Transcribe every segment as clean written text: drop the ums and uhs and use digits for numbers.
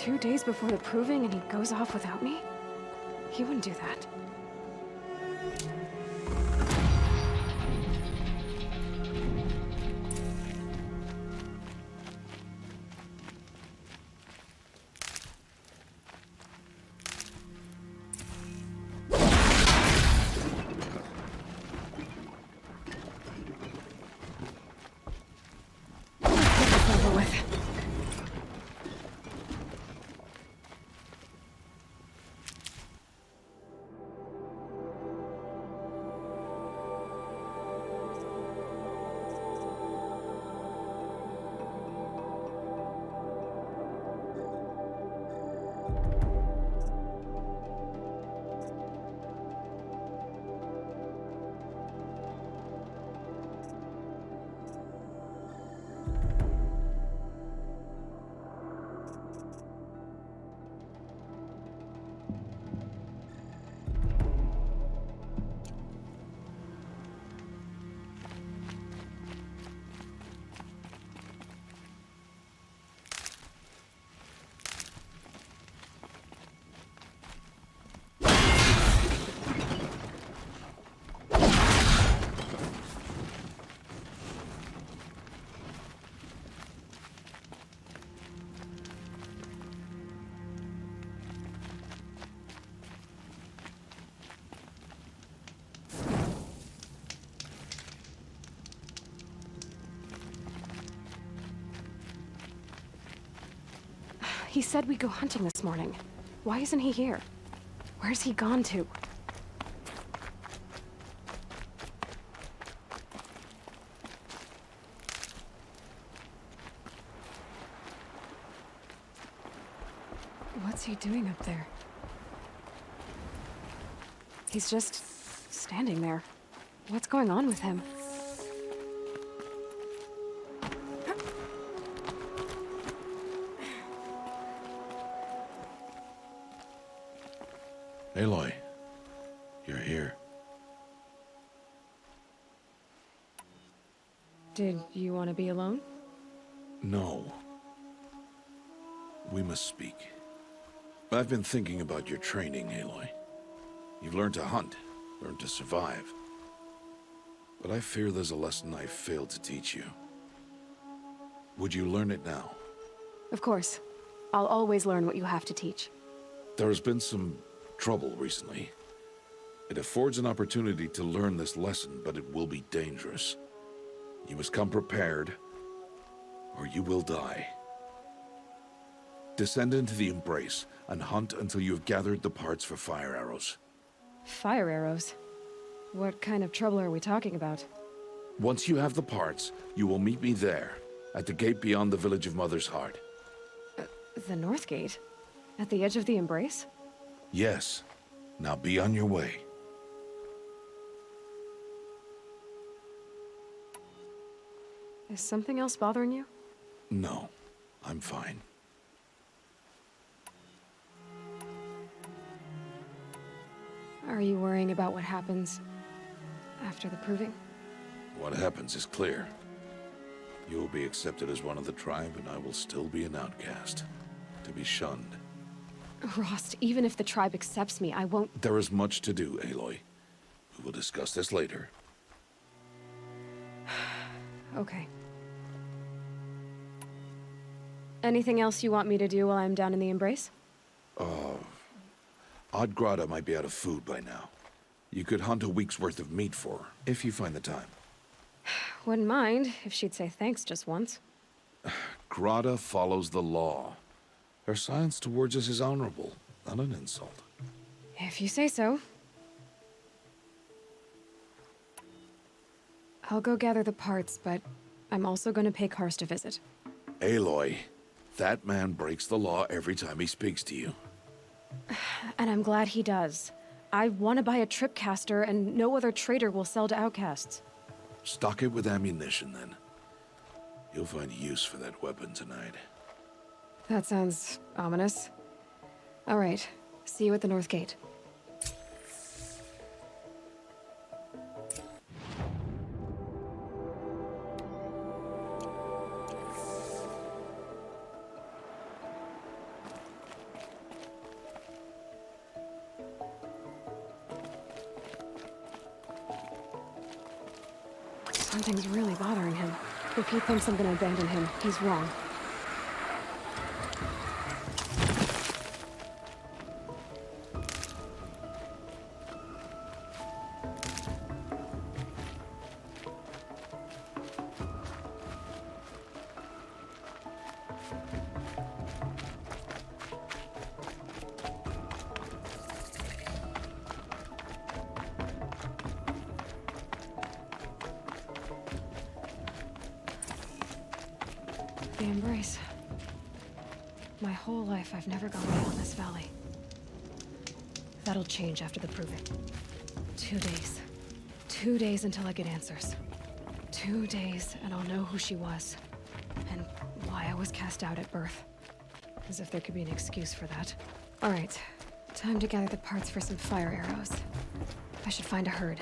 2 days before the proving and he goes off without me? He wouldn't do that. Over with. He said we'd go hunting this morning. Why isn't he here? Where's he gone to? What's he doing up there? He's just standing there. What's going on with him? Aloy, you're here. Did you want to be alone? No. We must speak. I've been thinking about your training, Aloy. You've learned to hunt, learned to survive. But I fear there's a lesson I failed to teach you. Would you learn it now? Of course. I'll always learn what you have to teach. There has been some trouble recently. It affords an opportunity to learn this lesson, but it will be dangerous. You must come prepared, or you will die. Descend into the Embrace and hunt until you have gathered the parts for fire arrows. Fire arrows? What kind of trouble are we talking about? Once you have the parts, you will meet me there, at the gate beyond the village of Mother's Heart. The North Gate? At the edge of the Embrace? Yes. Now be on your way. Is something else bothering you? No, I'm fine. Are you worrying about what happens after the proving? What happens is clear. You will be accepted as one of the tribe, and I will still be an outcast, to be shunned. Rost, even if the tribe accepts me, I won't... There is much to do, Aloy. We will discuss this later. Okay. Anything else you want me to do while I'm down in the Embrace? Odd Grata might be out of food by now. You could hunt a week's worth of meat for her, if you find the time. Wouldn't mind if she'd say thanks just once. Grata follows the law. Her silence towards us is honorable, not an insult. If you say so. I'll go gather the parts, but I'm also going to pay Karst a visit. Aloy, that man breaks the law every time he speaks to you. And I'm glad he does. I want to buy a tripcaster, and no other trader will sell to outcasts. Stock it with ammunition, then. You'll find use for that weapon tonight. That sounds ominous. All right. See you at the North Gate. Something's really bothering him. If he thinks I'm gonna abandon him, he's wrong. The embrace. My whole life, I've never gone beyond this valley. That'll change after the proving. 2 days. 2 days until I get answers. 2 days, and I'll know who she was. And why I was cast out at birth. As if there could be an excuse for that. All right. Time to gather the parts for some fire arrows. I should find a herd.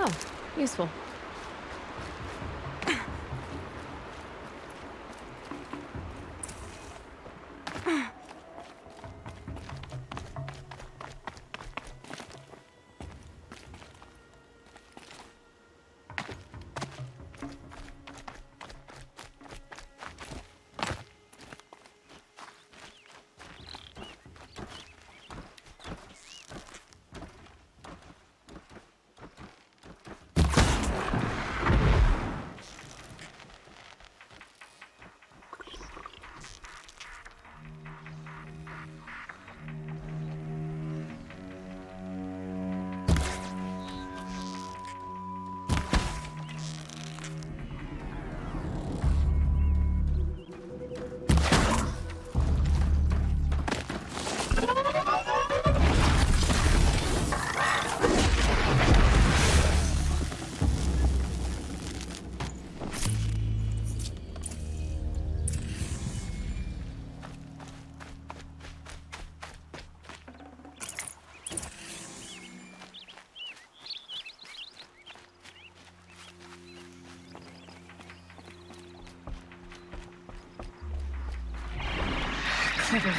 Oh, useful. Clever.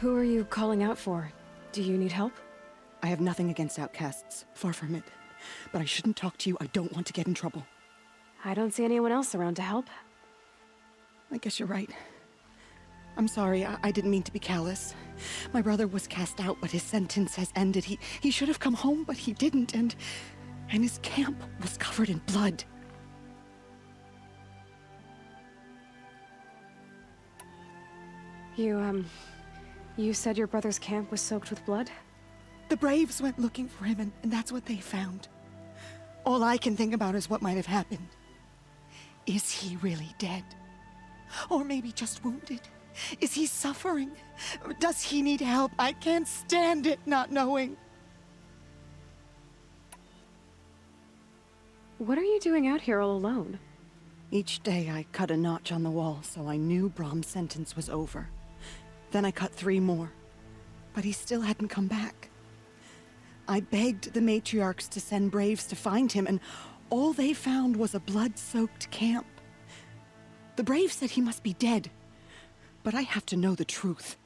Who are you calling out for? Do you need help? I have nothing against outcasts. Far from it. But I shouldn't talk to you. I don't want to get in trouble. I don't see anyone else around to help. I guess you're right. I'm sorry, I didn't mean to be callous. My brother was cast out, but his sentence has ended. He should have come home, but he didn't, and his camp was covered in blood. You said your brother's camp was soaked with blood? The Braves went looking for him, and that's what they found. All I can think about is what might have happened. Is he really dead? Or maybe just wounded? Is he suffering? Or does he need help? I can't stand it not knowing. What are you doing out here all alone? Each day I cut a notch on the wall so I knew Brahm's sentence was over. Then I cut 3 more. But he still hadn't come back. I begged the matriarchs to send Braves to find him, and all they found was a blood-soaked camp. The Braves said he must be dead. But I have to know the truth.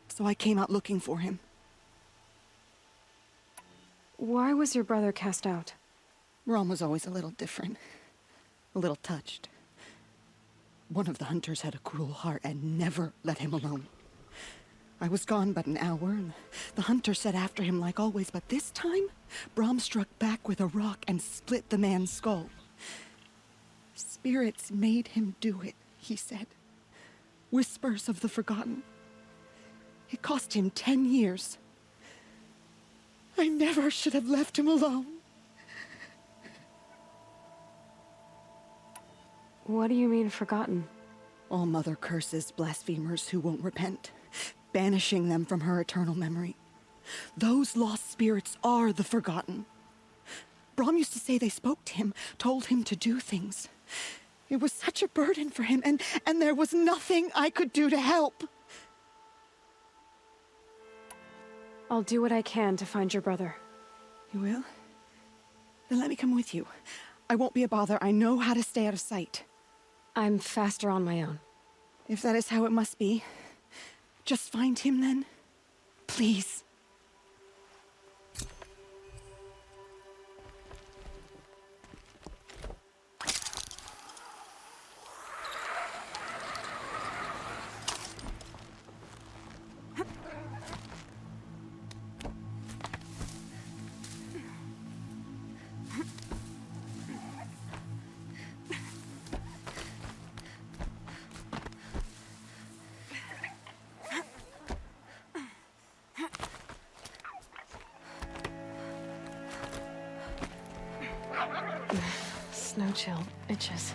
So I came out looking for him. Why was your brother cast out? Rom was always a little different. A little touched. One of the hunters had a cruel heart and never let him alone. I was gone but an hour, and the hunter set after him like always, but this time, Brahm struck back with a rock and split the man's skull. Spirits made him do it, he said. Whispers of the forgotten. It cost him 10 years. I never should have left him alone. What do you mean, forgotten? All-Mother curses blasphemers who won't repent, banishing them from her eternal memory. Those lost spirits are the forgotten. Brahm used to say they spoke to him, told him to do things. It was such a burden for him, and there was nothing I could do to help. I'll do what I can to find your brother. You will? Then let me come with you. I won't be a bother. I know how to stay out of sight. I'm faster on my own. If that is how it must be, just find him then. Please. Snow chill itches.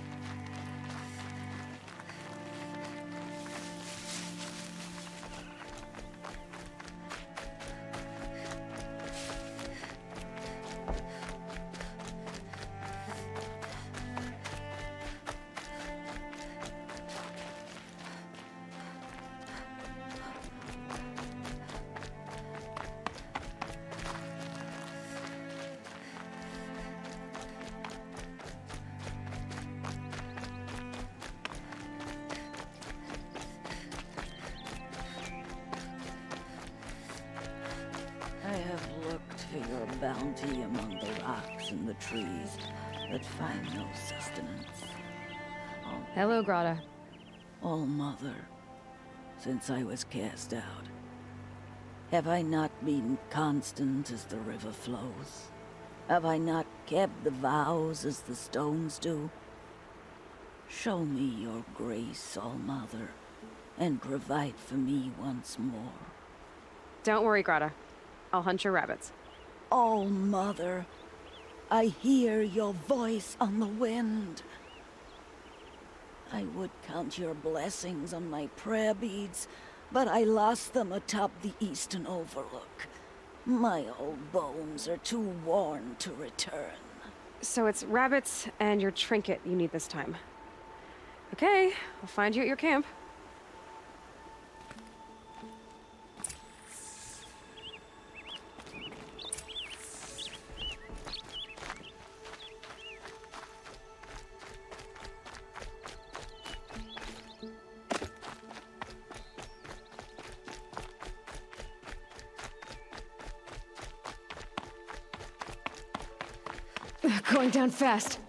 I have looked for your bounty among the rocks and the trees, but find no sustenance. Hello, Grata. All-Mother, since I was cast out, have I not been constant as the river flows? Have I not kept the vows as the stones do? Show me your grace, All-Mother, and provide for me once more. Don't worry, Grata. I'll hunt your rabbits. All-Mother, I hear your voice on the wind. I would count your blessings on my prayer beads, but I lost them atop the eastern overlook. My old bones are too worn to return. So it's rabbits and your trinket you need this time. Okay, I'll find you at your camp. Going down fast.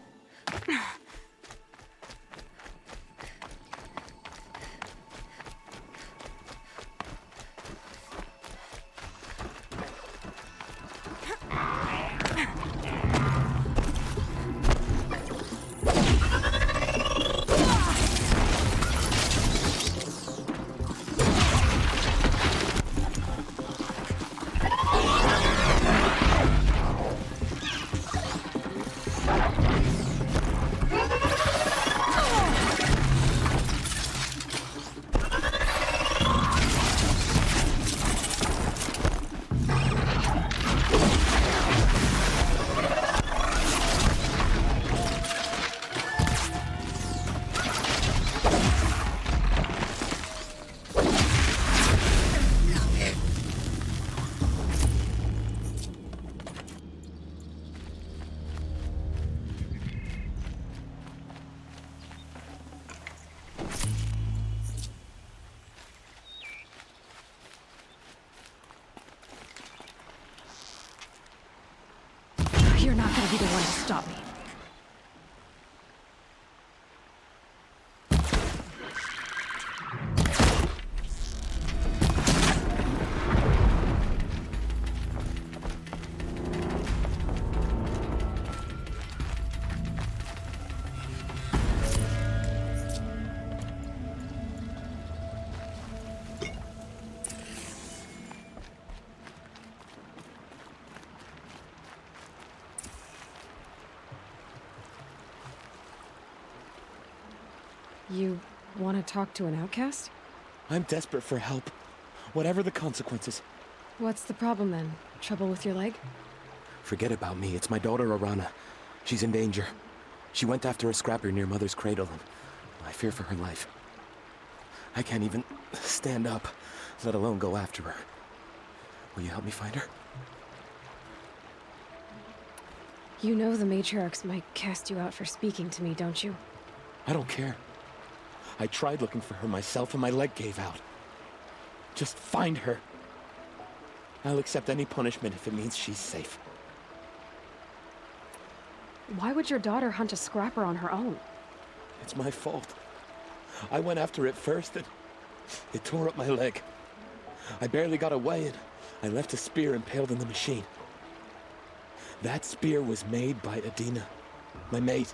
You're not gonna be the one to stop me. You want to talk to an outcast? I'm desperate for help. Whatever the consequences. What's the problem then? Trouble with your leg? Forget about me. It's my daughter, Arana. She's in danger. She went after a scrapper near Mother's cradle, and I fear for her life. I can't even stand up, let alone go after her. Will you help me find her? You know the matriarchs might cast you out for speaking to me, don't you? I don't care. I tried looking for her myself, and my leg gave out. Just find her. I'll accept any punishment if it means she's safe. Why would your daughter hunt a scrapper on her own? It's my fault. I went after it first, and it tore up my leg. I barely got away, and I left a spear impaled in the machine. That spear was made by Adina, my mate,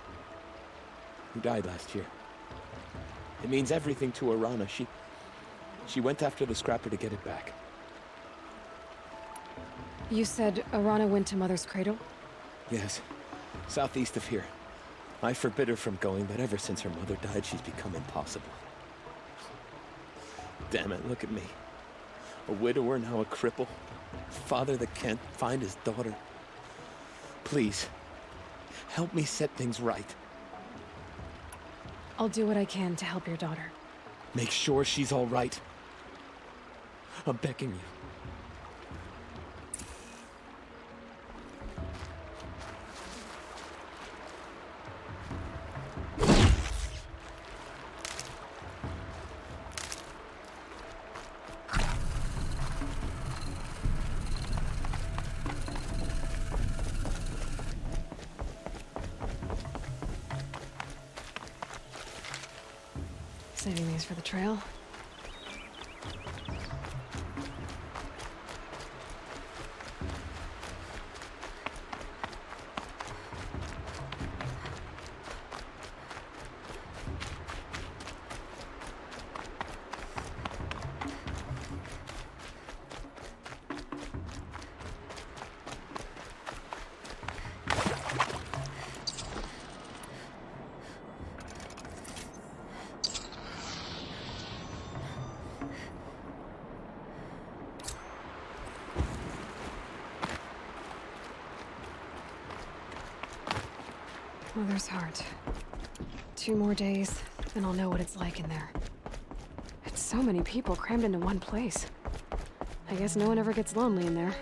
who died last year. It means everything to Arana. She went after the scrapper to get it back. You said Arana went to Mother's cradle? Yes, southeast of here. I forbid her from going, but ever since her mother died, she's become impossible. Damn it, look at me. A widower, now a cripple. A father that can't find his daughter. Please, help me set things right. I'll do what I can to help your daughter. Make sure she's all right. I'm begging you. Saving these for the trail. Mother's heart. 2 more days, and I'll know what it's like in there. It's so many people crammed into one place. I guess no one ever gets lonely in there.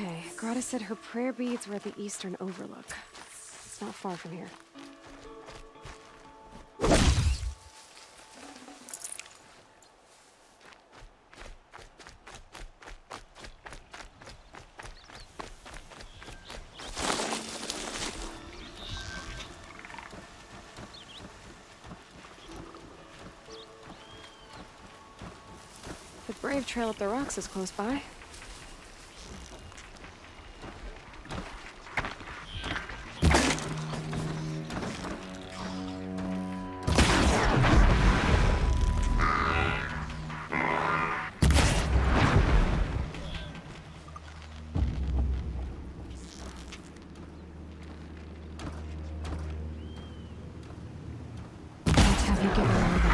Okay, Grata said her prayer beads were at the eastern overlook. It's not far from here. The Brave Trail up the rocks is close by. Let's have you give her all that.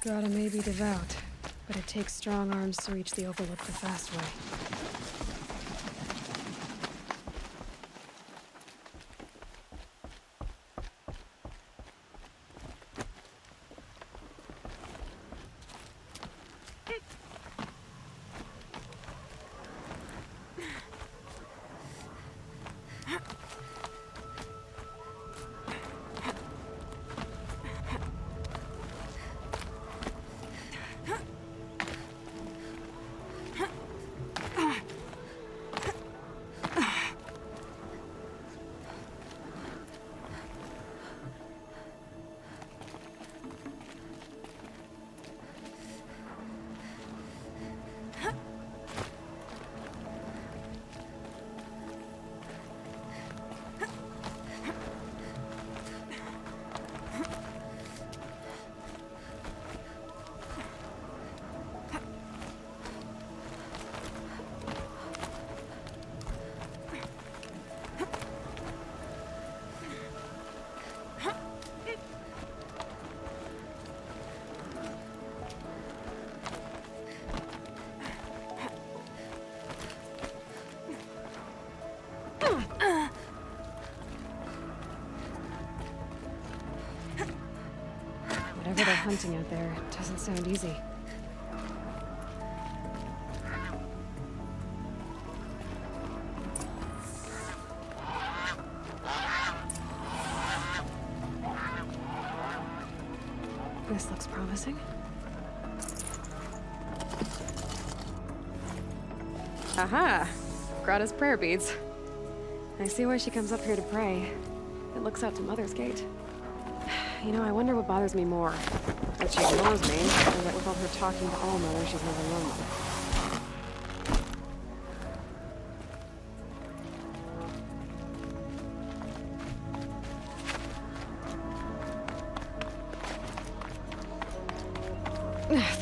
Grata may be devout, but it takes strong arms to reach the overlook the fast way. Whatever they're hunting out there, it doesn't sound easy. This looks promising. Aha! Grata's prayer beads. I see why she comes up here to pray. It looks out to Mother's Gate. You know, I wonder what bothers me more. That she ignores me, or that with all her talking to All-Mother, she's never known Mother.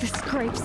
This scrapes.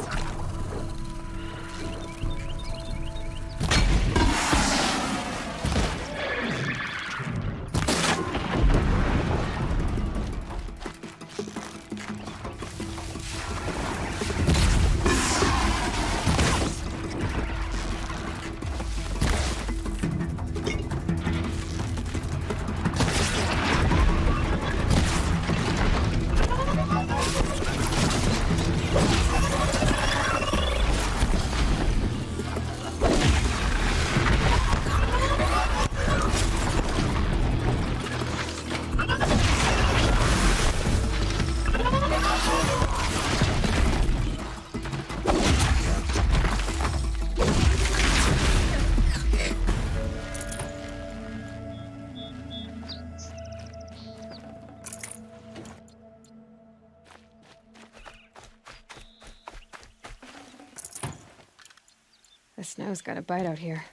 The snow's got a bite out here.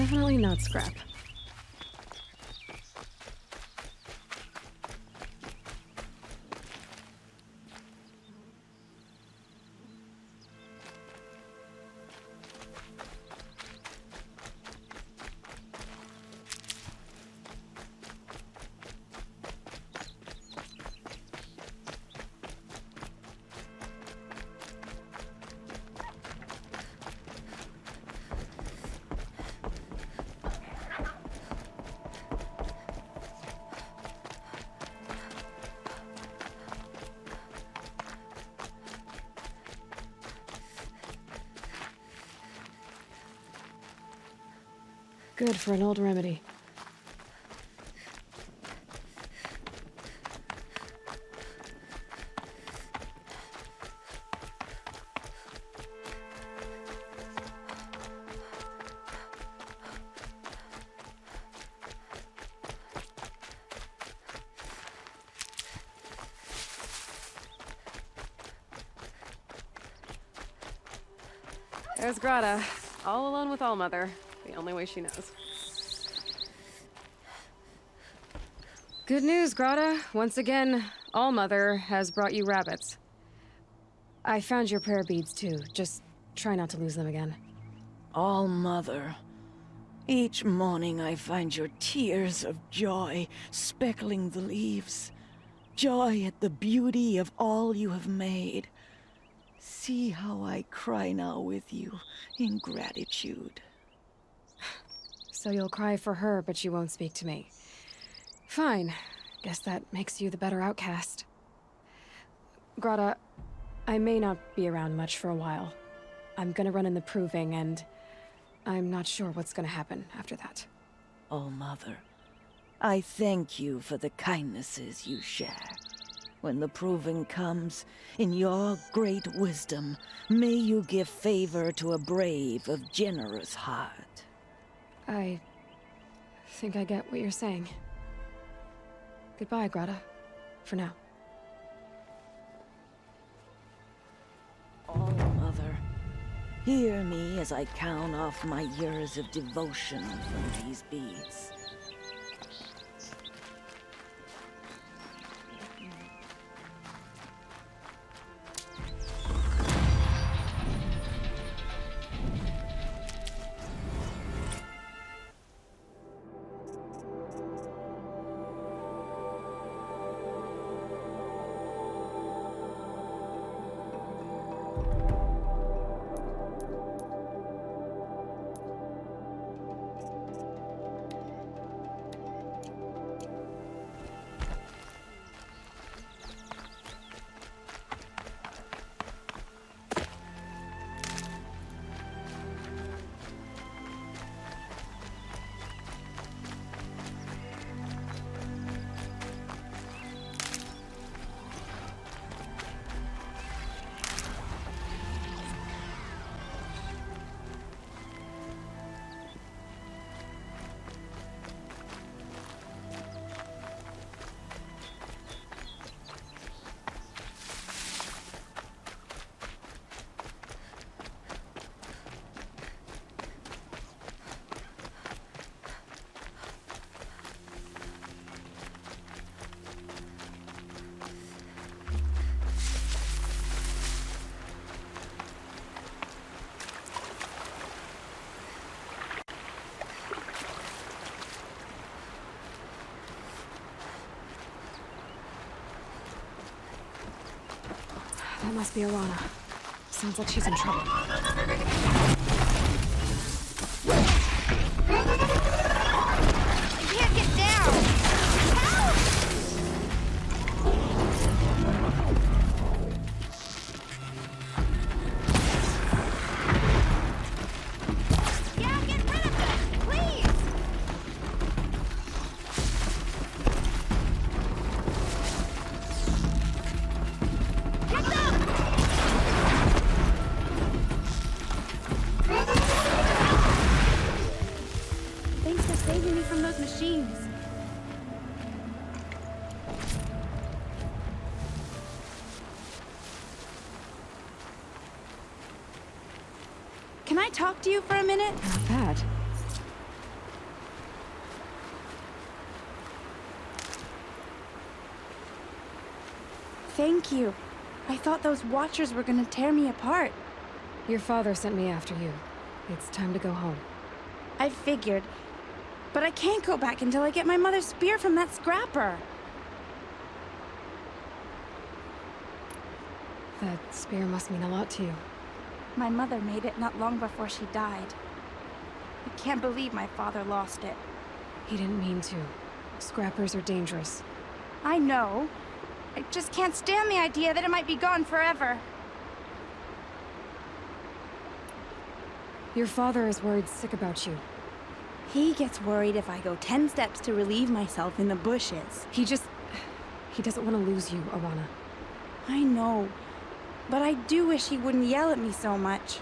Definitely not scrap. Good for an old remedy. There's Grata, all alone with Allmother, the only way she knows. Good news, Grata. Once again, Allmother has brought you rabbits. I found your prayer beads too. Just try not to lose them again. All Mother. Each morning I find your tears of joy speckling the leaves. Joy at the beauty of all you have made. See how I cry now with you in gratitude. So you'll cry for her, but you won't speak to me. Fine. Guess that makes you the better outcast. Grata, I may not be around much for a while. I'm gonna run in the proving, and I'm not sure what's gonna happen after that. Oh, Mother, I thank you for the kindnesses you share. When the proving comes, in your great wisdom, may you give favor to a brave of generous heart. I think I get what you're saying. Goodbye, Grata. For now. Oh, Mother, hear me as I count off my years of devotion from these beads. That must be Alana. Sounds like she's in trouble. I can't get down! Help! Yeah, get rid of them! Please! Get them! Thanks for saving me from those machines. Can I talk to you for a minute? Not bad. Thank you. I thought those Watchers were gonna tear me apart. Your father sent me after you. It's time to go home. I figured. But I can't go back until I get my mother's spear from that scrapper. That spear must mean a lot to you. My mother made it not long before she died. I can't believe my father lost it. He didn't mean to. Scrappers are dangerous. I know. I just can't stand the idea that it might be gone forever. Your father is worried sick about you. He gets worried if I go 10 steps to relieve myself in the bushes. He doesn't want to lose you, Arana. I know. But I do wish he wouldn't yell at me so much.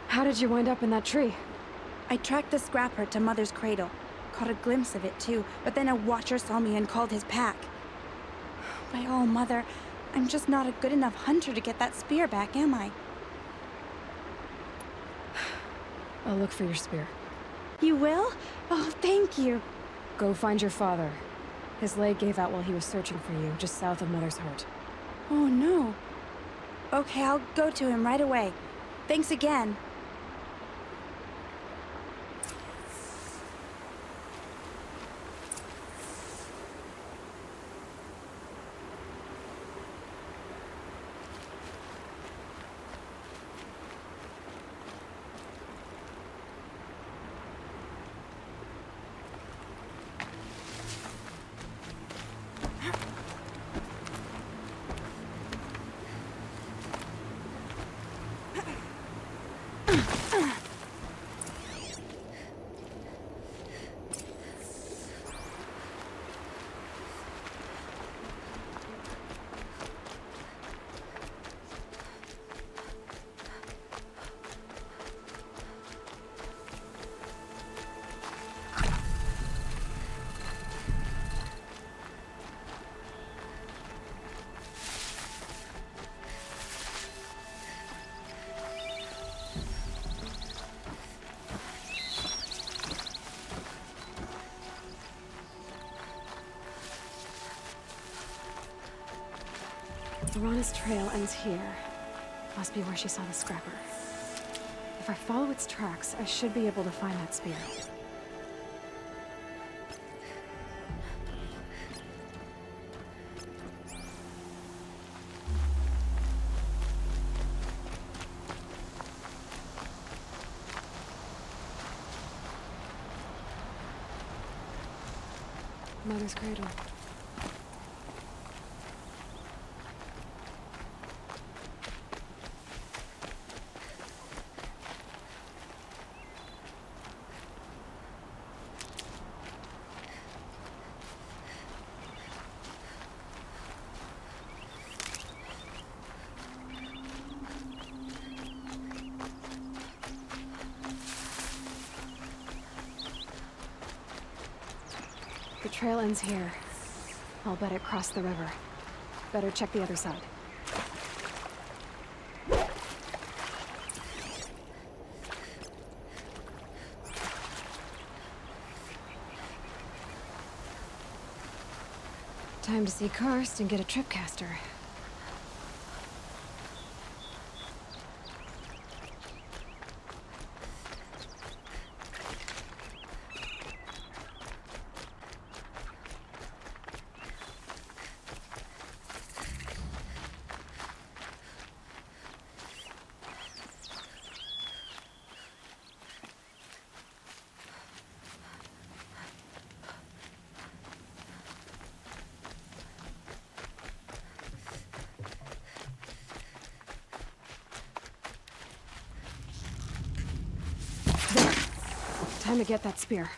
How did you wind up in that tree? I tracked the scrapper to Mother's cradle. Caught a glimpse of it too, but then a Watcher saw me and called his pack. By all, Mother, I'm just not a good enough hunter to get that spear back, am I? I'll look for your spear. You will? Oh, thank you. Go find your father. His leg gave out while he was searching for you, just south of Mother's Heart. Oh, no. Okay, I'll go to him right away. Thanks again. Arana's trail ends here. Must be where she saw the scrapper. If I follow its tracks, I should be able to find that spear. Mother's cradle. The trail ends here. I'll bet it crossed the river. Better check the other side. Time to see Karst and get a tripcaster. Time to get that spear.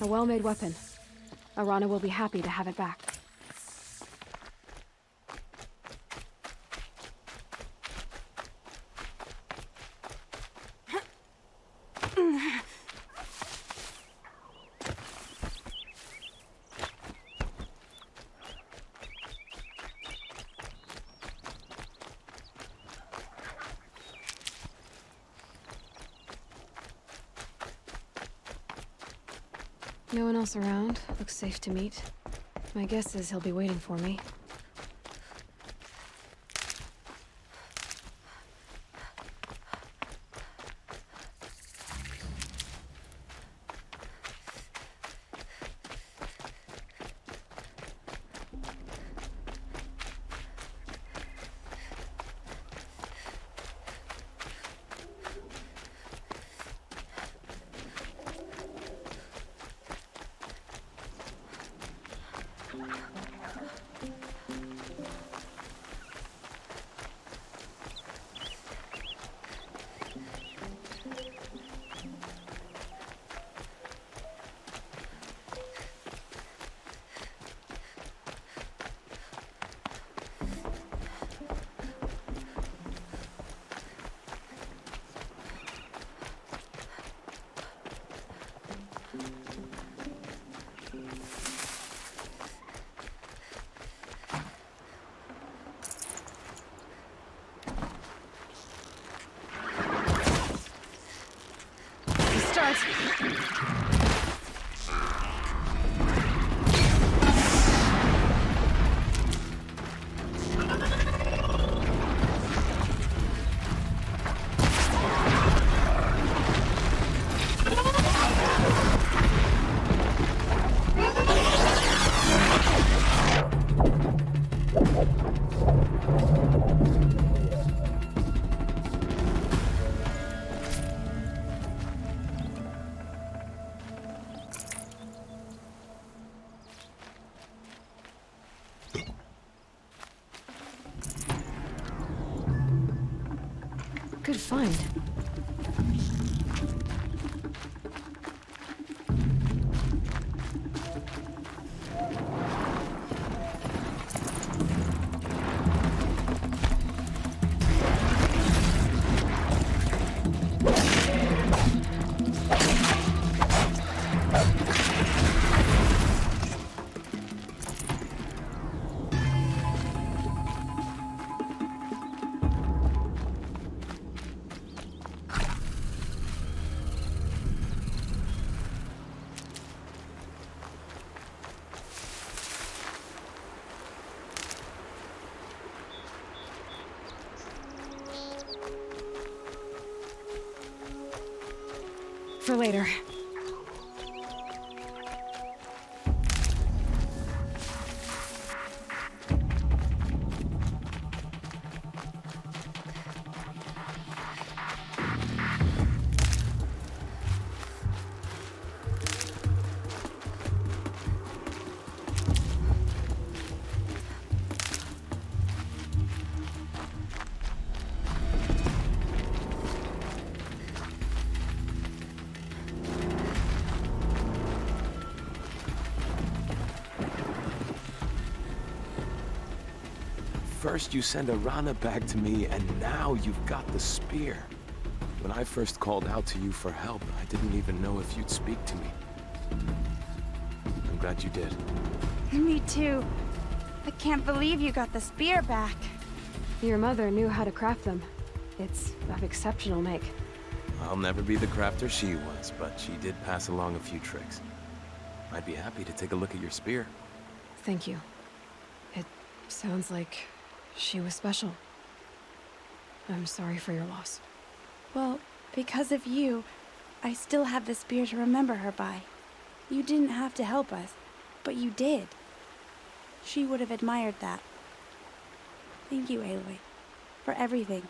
A well-made weapon. Arana will be happy to have it back. No one else around. Looks safe to meet. My guess is he'll be waiting for me. Start! Good find. For later. First you send Arana back to me, and now you've got the spear. When I first called out to you for help, I didn't even know if you'd speak to me. I'm glad you did. Me too. I can't believe you got the spear back. Your mother knew how to craft them. It's of exceptional make. I'll never be the crafter she was, but she did pass along a few tricks. I'd be happy to take a look at your spear. Thank you. It sounds like she was special. I'm sorry for your loss. Well, because of you, I still have the spear to remember her by. You didn't have to help us, but you did. She would have admired that. Thank you, Aloy, for everything.